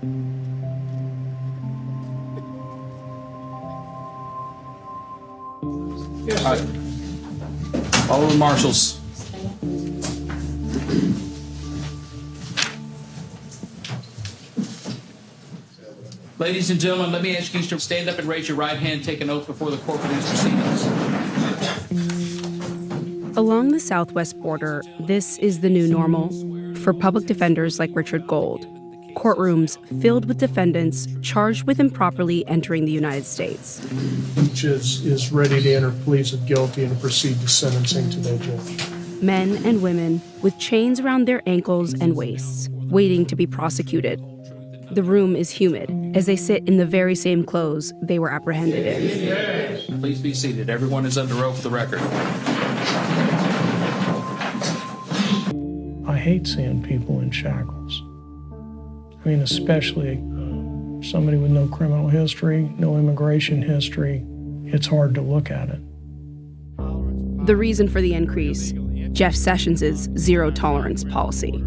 All right. Follow the marshals. Ladies and gentlemen, let me ask you to stand up and raise your right hand, take an oath before the court for these proceedings. Along the southwest border, this is the new normal for public defenders like Richard Gold. Courtrooms filled with defendants charged with improperly entering the United States. Each is ready to enter pleas of guilty and proceed to sentencing today, Judge. Men and women with chains around their ankles and waists, waiting to be prosecuted. The room is humid as they sit in the very same clothes they were apprehended in. Please be seated. Everyone is under oath for the record. I hate seeing people in shackles. I mean, especially somebody with no criminal history, no immigration history. It's hard to look at it. The reason for the increase, Jeff Sessions' zero tolerance policy.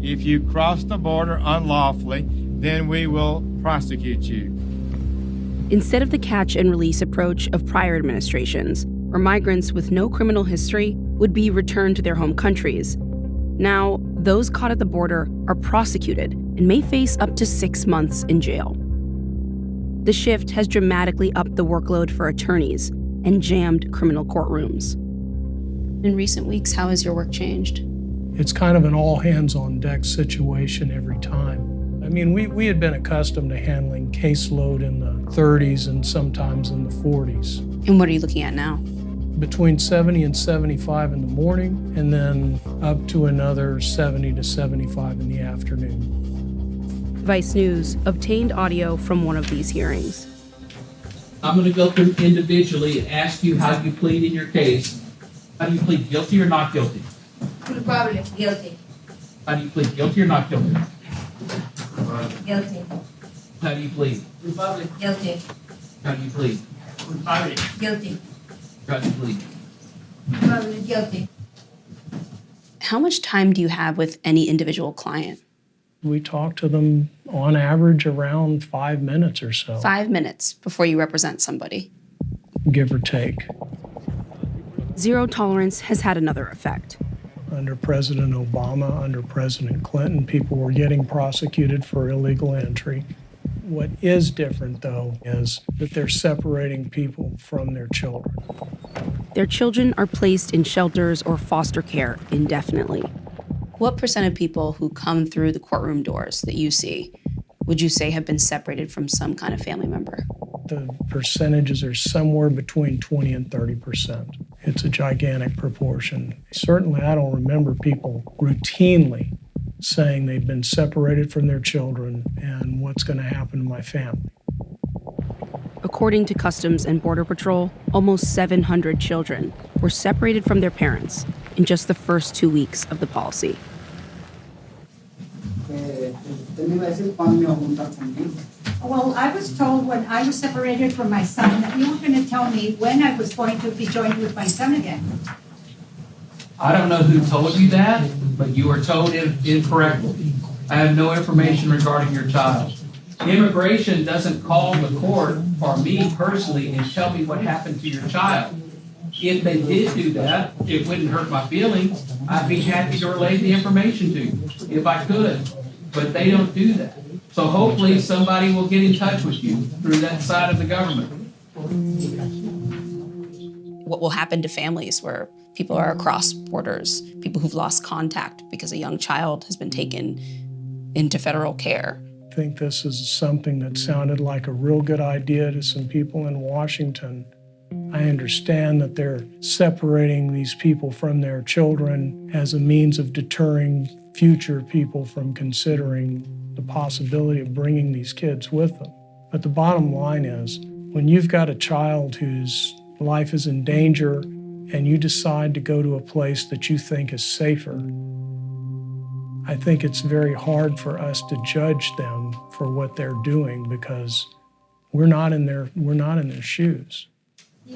If you cross the border unlawfully, then we will prosecute you. Instead of the catch and release approach of prior administrations, where migrants with no criminal history would be returned to their home countries, now those caught at the border are prosecuted and may face up to 6 months in jail. The shift has dramatically upped the workload for attorneys and jammed criminal courtrooms. In recent weeks, how has your work changed? It's kind of an all-hands-on-deck situation every time. I mean, we had been accustomed to handling caseload in the 30s and sometimes in the 40s. And what are you looking at now? Between 70 and 75 in the morning, and then up to another 70 to 75 in the afternoon. Vice News obtained audio from one of these hearings. I'm going to go through individually and ask you how you plead in your case. How do you plead, guilty or not guilty? Culpable, guilty. How do you plead, guilty or not guilty? Guilty. How do you plead? Guilty. How do you plead? Guilty. How do you plead? Culpable, guilty. How much time do you have with any individual client? We talk to them on average around 5 minutes or so. 5 minutes before you represent somebody. Give or take. Zero tolerance has had another effect. Under President Obama, under President Clinton, people were getting prosecuted for illegal entry. What is different, though, is that they're separating people from their children. Their children are placed in shelters or foster care indefinitely. What percent of people who come through the courtroom doors that you see would you say have been separated from some kind of family member? The percentages are somewhere between 20 and 30%. It's a gigantic proportion. Certainly, I don't remember people routinely saying they've been separated from their children and what's going to happen to my family. According to Customs and Border Patrol, almost 700 children were separated from their parents in just the first 2 weeks of the policy. Well, I was told when I was separated from my son that you were going to tell me when I was going to be joined with my son again. I don't know who told you that, but you were told incorrectly. I have no information regarding your child. Immigration doesn't call the court for me personally and tell me what happened to your child. If they did do that, it wouldn't hurt my feelings. I'd be happy to relay the information to you if I could, but they don't do that. So hopefully somebody will get in touch with you through that side of the government. What will happen to families where people are across borders, people who've lost contact because a young child has been taken into federal care? I think this is something that sounded like a real good idea to some people in Washington. I understand that they're separating these people from their children as a means of deterring future people from considering the possibility of bringing these kids with them. But the bottom line is, when you've got a child whose life is in danger and you decide to go to a place that you think is safer, I think it's very hard for us to judge them for what they're doing because we're not in their shoes. I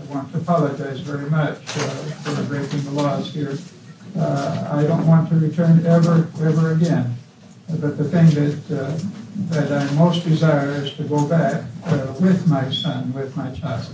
want to apologize very much for breaking the laws here. I don't want to return ever again. But the thing that I most desire is to go back with my son, with my child.